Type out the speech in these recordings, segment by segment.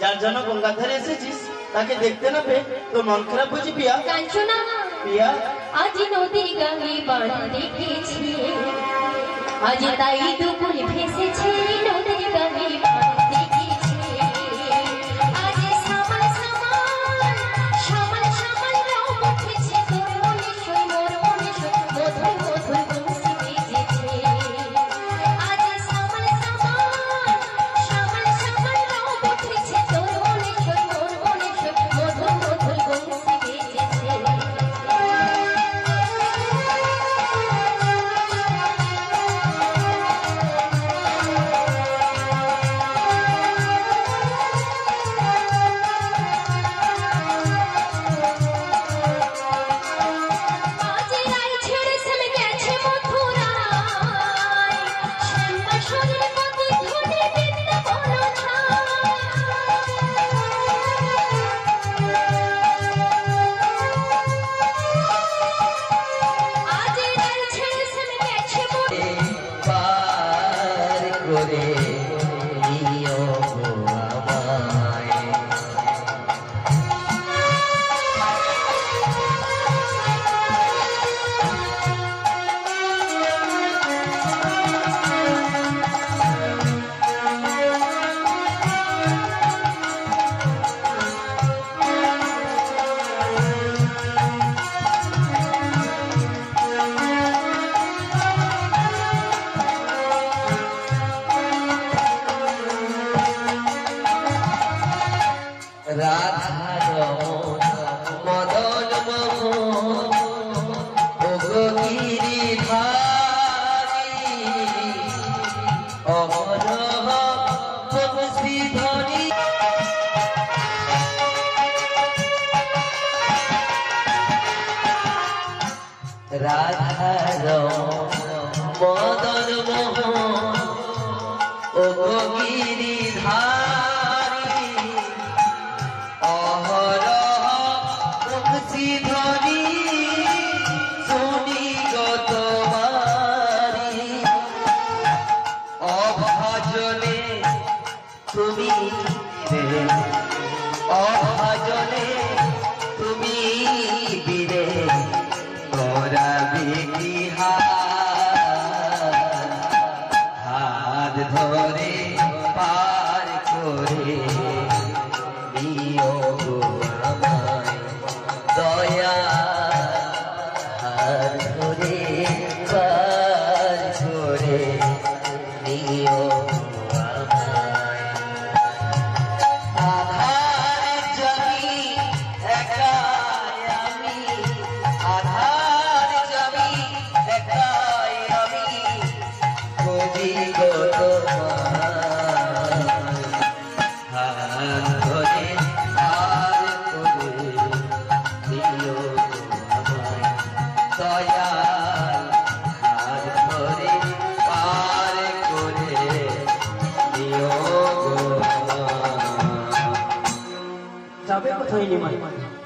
যার জন্য গঙ্গা ধারে এসেছিস তাকে দেখতে না পেয়ে তোর মন খারাপ বুঝি পিয়া? কাঞ্চনা, পিয়া আজ নদী গাঙ্গে বান দেখেছি, আজ তাই দুপুর ভেসেছে নদী গাঙ্গে বান দেখেছি। আজ সামাল সামাল সামাল সামাল রং উঠেছে, তোর মনে সই মোর মনে সই মধুর মধুর বংশী বেজেছে। আজ সামাল সামাল সামাল সামাল রং উঠেছে, তোর মনে সই মোর মনে সই মধুর মধুর বংশী বেজেছে।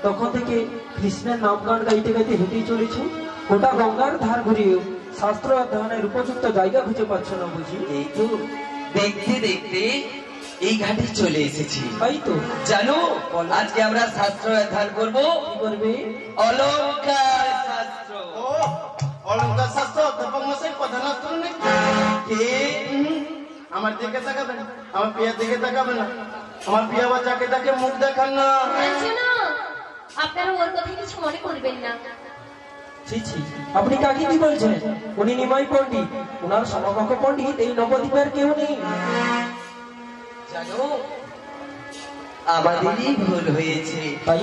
তখন থেকে কৃষ্ণের নাম গান গাইতে গাইতে হেঁটেই চলেছ, ওটা গঙ্গার ধার ঘুরিয়ে শাস্ত্র অধ্যয়নের উপযুক্ত জায়গা খুঁজে পাচ্ছ না বুঝি? এই তো দেখতে দেখতে এই ঘাটে চলে এসেছি। তাই তো জানো, আজকে আমরা শাস্ত্র অধ্যয়ন করবো। কি করবে? অলঙ্কার শাস্ত্র। ও অলঙ্কার শাস্ত্র অধ্যাপক মশাই প্রধান অস্ত্র নাকি? কে? আমার দিকে তাকাবেন, আমার পিয়ার দিকে তাকাবেন না, আমার পিয়া বাচ্চাকে তাকে মুখ দেখান না। আপনারা ওর কথা কিছু মনে করবেন না। আপনি কাকে কি বলছেন? উনি নিমাই পণ্ডিত, ওনার সমকক্ষ পণ্ডিত এই নবদ্বীপের কেউ নেই। জানো, আমাদেরই ভুল হয়েছে,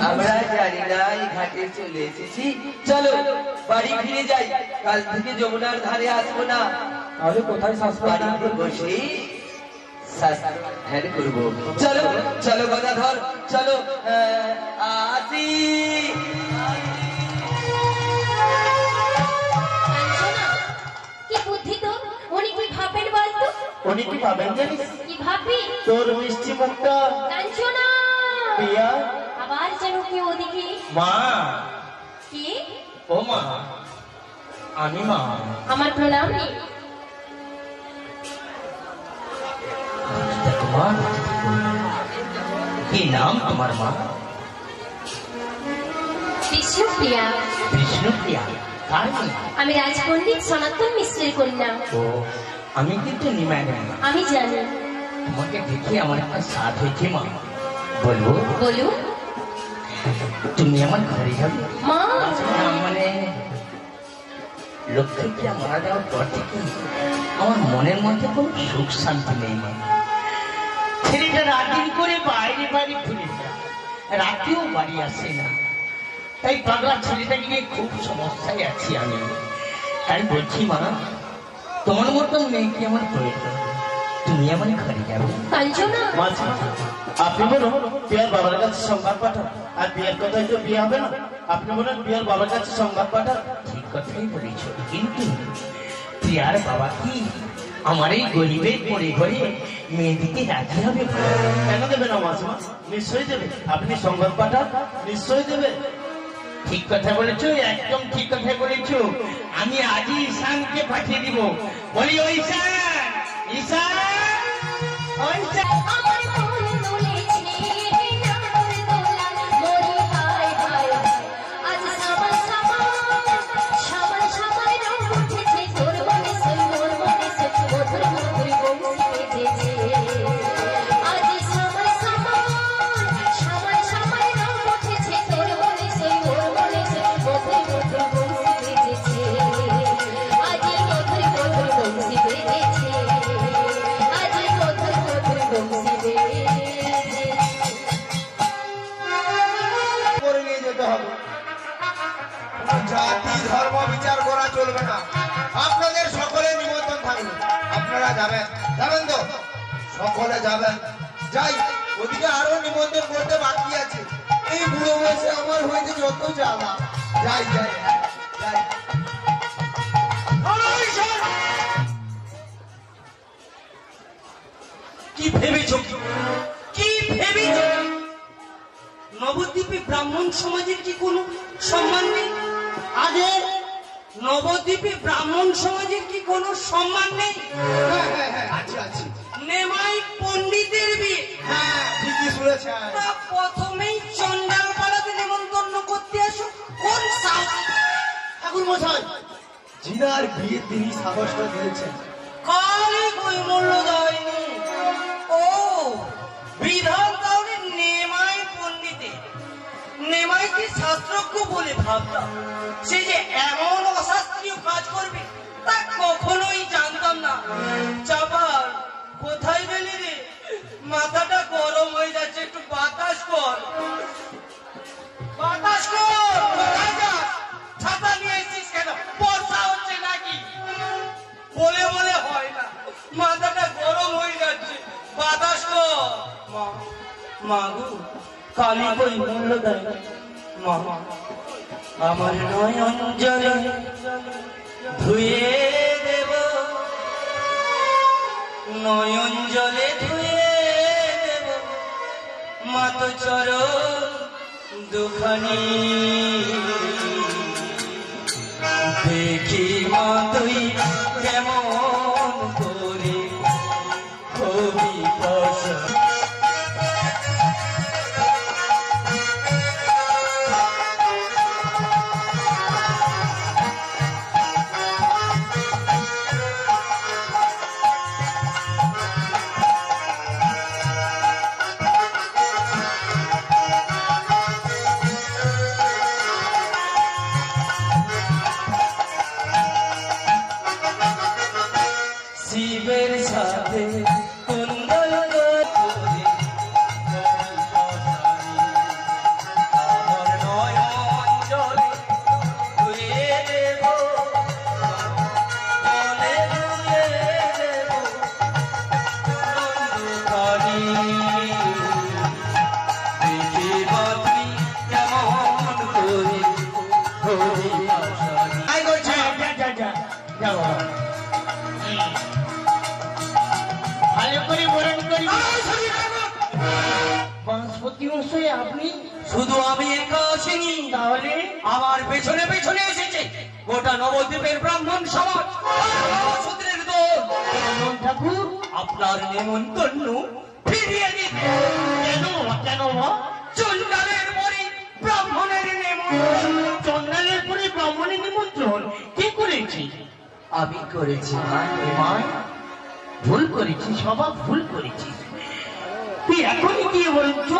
আমরা জানি না এই ঘাটে চলে এসেছি। চলো বাড়ি ফিরে যাই, কাল থেকে যমুনার ধারে আসবো না। তাহলে কোথায় শাস্ত্র বাড়িতে বসে শাস্ত্র ধ্যান করবো। চলো চলো গদাধর, চলো আসি। কি বুদ্ধি তো, উনি কি ভাবেন বলতো? উনি কি ভাবেন জানিস? কি ভাববি? তোর মিষ্টি মুখটা। কাঞ্চনা, পিয়া আবার যেন কি ওদিকে। মা। কি? ও মা, আমি মা। আমার প্রণাম নেই। কি নাম তোমার মা? বিষ্ণুপ্রিয়া। বিষ্ণুপ্রিয়া? কার মেয়ে? আমি রাজপণ্ডিত সনাতন মিশ্রের কন্যা। ও, আমি কিন্তু নিমাই না। আমি জানি। তোমাকে দেখে আমার একটা স্বাদ হয়েছে মা। বলবো? বলুন। তুমি আমার ঘরে যাবে? মা। না, মানে লক্ষ্মীপ্রিয়া মারা যাওয়ার পর থেকে আমার মনের মধ্যে কোনো সুখ শান্তি নেই মা। ছেলেটা রাত করে বাইরে বাইরে ঘুরে যায়, রাতেও বাড়ি আসে না। তাই পাগলা ছেলেটাকে নিয়ে খুব সমস্যায় আছি আমি। তাই বলছি মা, তোমার মতন মেয়েকে আমার প্রয়োজন, তুমি আমার ঘরে যাবে। কাঞ্চনা। আপনি বলুন বিয়ার বাবার কাছে সংবাদ পাঠান, আর বিয়ের কথাই তো বিয়ে হবে না। আপনি বলুন বিয়ার বাবার কাছে সংবাদ পাঠান। ঠিক কথাই বলেছ, কিন্তু প্রিয়ার বাবা কি আমার এই গরিবের পরে ঘরে মেয়ে দিকে রাজি হবে? কেন দেবে না মাসিমা? নিশ্চয়ই দেবে। আপনি সংবাদ পাঠান, নিশ্চয়ই দেবে। ঠিক কথা বলেছ, একদম ঠিক কথা বলেছ। আমি আজই ঈশানকে পাঠিয়ে দিব। বলি ও ঈশান, ঈশান, ও ঈশান। আমার মন দুলেছে নানার দোলা, মরি হায় হায়। আজ সাবান সাবান, সাবান সাবান রং উঠেছে, তোর মনে সই মোর মনে সই, মধুর মধুর বংশী বেজেছে। আজ সাবান সাবান, সাবান সাবান রং উঠেছে, তোর মনে সই মোর মনে সই, মধুর মধুর বংশী বেজেছে। আজ মধুর মধুর বংশী বেজেছে। আজ মধুর মধুর বংশী বেজেছে। করে নিয়ে যেতে হবে। কোনো জাতি ধর্ম বিচার করা চলবে না। আপনাদের সকলের নিমন্ত্রণ থাকবে, আপনারা যাবেন। যাবেন তো? সকলে যাবেন। যাই, ওদিকে আরো নিমন্ত্রণ করতে বাকি আছে। এই বুড়ো বয়সে আমার হয়েছে যত জ্বালা। যাই যাই যাই। কি ভেবেছ? কি ভেবেছ? নবদ্বীপে ব্রাহ্মণ সমাজের কি কোনো সম্মান নেই? আগে নবদ্বীপে ব্রাহ্মণ সমাজের কি কোনো সম্মান নেই? আছে আছে। নেমাই পণ্ডিতের বিয়ে, হ্যাঁ, ঠিকই শুনেছেন। তা প্রথমেই চন্ডাল পাড়াতে নেমন্তন্ন করতে আসো কোন সাহস? ঠাকুর মশাই, জিনার বিয়ে তিনি সাহসটা দিয়েছেন। কালে কই মূল্য দেয়নি। ও বিধান তাহলে নেমাই পণ্ডিতে, নেমাইকে শাস্ত্রজ্ঞ বলে ভাবতাম। সে যে এমন অশাস্ত্রীয় কাজ করবে তা কখনোই জানতাম না। চাপার কোথায় গেলি রে? মাথাটা গরম হয়ে যাচ্ছে, একটু বাতাস কর, বাতাস কর। কোথায় যাস? ছাতা নিয়ে এসেছিস কেন? বর্ষা হচ্ছে নাকি? বলে বলে হয় না, মাথাটা গরম হয়ে যাচ্ছে, বাতাস কর। মা, মা গো, কালী কই মূল্য দেয় না। মা, আমার নয়ন জলে ধুয়ে দেব, নয়ন জলে ধুয়ে দেব মাত চরণ দুখানি। দেখি মা তুই কেমন করে হবি পছন্দ। শিবের সাথে কুন্দল করে আমার নয়ন জলে ধুয়ে দেব, জলে ধুয়ে দেব নন্দুখানি। দেখি বাতি কেমন করে হরি আশানি। তাই করছে। ভালো করে বরণ করি। বনস্পতি মশাই, আপনি? শুধু আমি একা আসিনি, তাহলে আমার পেছনে পেছনে এসেছে গোটা নবদ্বীপের ব্রাহ্মণ সমাজ, সূত্রের দল। ঠাকুর, আপনার নেমন্তন্ন ফিরিয়ে দিন। কেন কেন আমি করেছি মা। নিমাই ভুল করেছিস বাবা, ভুল করেছিস। তুই এখনই গিয়ে বলছ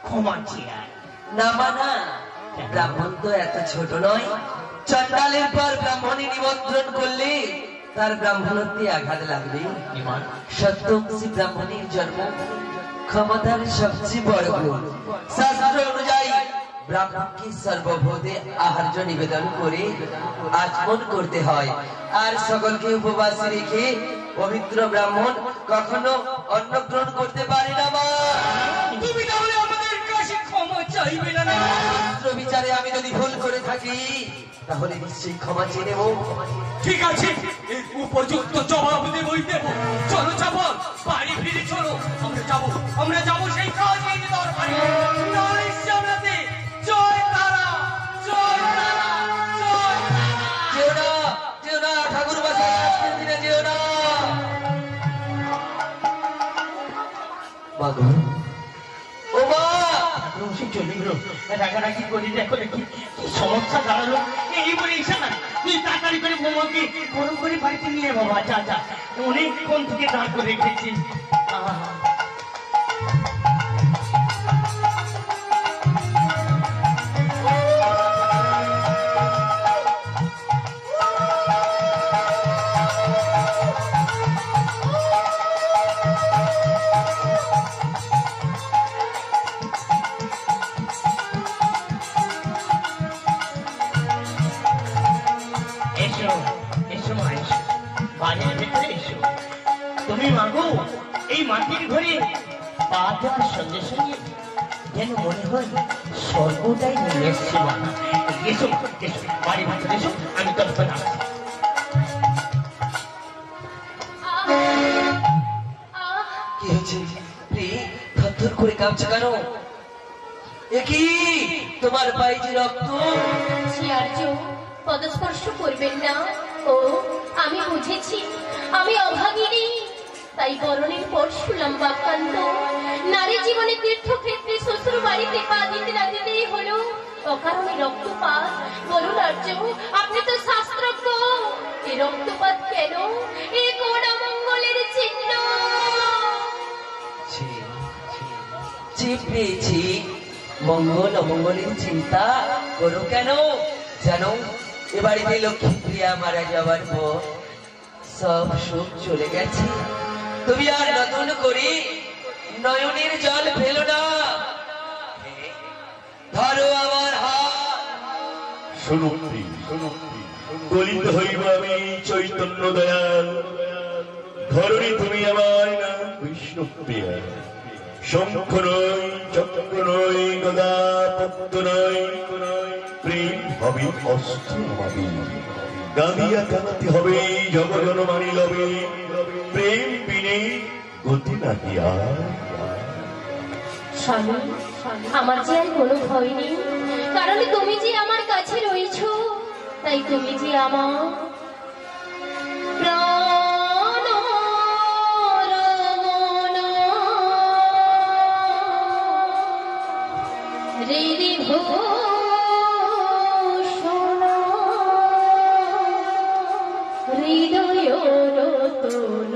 ক্ষমা চেয়ে আয়। না মা না, ব্রাহ্মণ তো এত ছোট নয়। চন্ডালের পর ব্রাহ্মণী নিমন্ত্রণ করলে তার ব্রাহ্মণত্বে আঘাত লাগবে। নিমাই সত্যবংশী ব্রাহ্মণীর জন্ম ক্ষমতার সবচেয়ে বড় গুণ। শাস্ত্র অনুযায়ী ব্রাহ্মণকে সর্বভূতে আহার্য নিবেদন করে আচমন করতে হয়, আর সকলকে উপবাস রেখে পবিত্র ব্রাহ্মণ কখনো অন্ন গ্রহণ করতে পারে না মা। তুমি তাহলে আমাদের কাছে ক্ষমা চাইবে না? শাস্ত্র বিচারে আমি যদি ভুল করে থাকি তাহলে নিশ্চয়ই ক্ষমা চেয়ে নেব। ঠিক আছে, এর উপযুক্ত জবাব দেবই দেব। চলো চাপল, বাড়ি ফিরে চলো। আমরা যাবো সেই কাজের দরবারে। নালিশ জানাতে। জয় তারা, জয় তারা, জয় তারা। যেও না ঠাকুর বাসায় আজকের দিনে যেও না। মাগো, ও মা, রসিক চলে গেল, রাগারাগি করি, দেখো দেখি কি সমস্যা দাঁড়ালো। এই বলে এসে না, তুই তাড়াতাড়ি করে বৌমাকে গরম করে বাড়িতে নিয়ে বাবা, যা যা, অনেকক্ষণ থেকে দাঁড় করে রেখেছি। এসো এসো মা, এসো বাড়ির ভেতরে এসো। তুমি মাগো এই মাটির ঘরে পা দেওয়ার সঙ্গে সঙ্গে যেন মনে হয় সর্বদাই নিয়ে এসছে মা। এসো এসো, বাড়ির ভেতরে এসো, আমি তখন আসছি। কি হয়েছে রে? থরথর করে কাঁপছে কেন? এ কি তোমার পায়ে যে রক্ত? আর্য পদস্পর্শ করবেন না। ও আমি বুঝেছি, আমি অভাগিনী। তাই বরণের পর শুনলাম বাক্যান্ত, নারী জীবনে তীর্থক্ষেত্রে শ্বশুর বাড়িতে পা দিতে না দিতেই হলো অকারণে রক্তপাত। বলুন আর্য, আপনি তো শাস্ত্রজ্ঞ, এ রক্তপাত কেন? এ কোন অমঙ্গলের চিহ্ন? পেয়েছি মঙ্গল অমঙ্গলের চিন্তা করো কেন? জানো এ বাড়িতে লক্ষ্মী প্রিয়া মারা যাওয়ার পর সব সুখ চলে গেছে। তুমি আর নতুন করে নয়নের জল ফেলো না। ধরো আমার হাত। শুনুপ্রি গলিত হইব আমি চৈতন্য দয়াল। ধরণী তুমি আমার নাম বিষ্ণুপ্রিয়া। শঙ্খ নয়, চক্র নয়, গদা পদ্ম নয়, প্রেম হবে অস্ত্র হবে। গাঁদিয়া কাঁদতে হবে জগজন মানি লবে। প্রেম বিনে গতি নাহি আর। স্বামী, আমার যে আর কোনো ভয় নেই, কারণ তুমি যে আমার কাছে রয়েছো। তাই তুমি যে আমার প্রাণ রমণ। ঋভূষণ হৃদয় রতন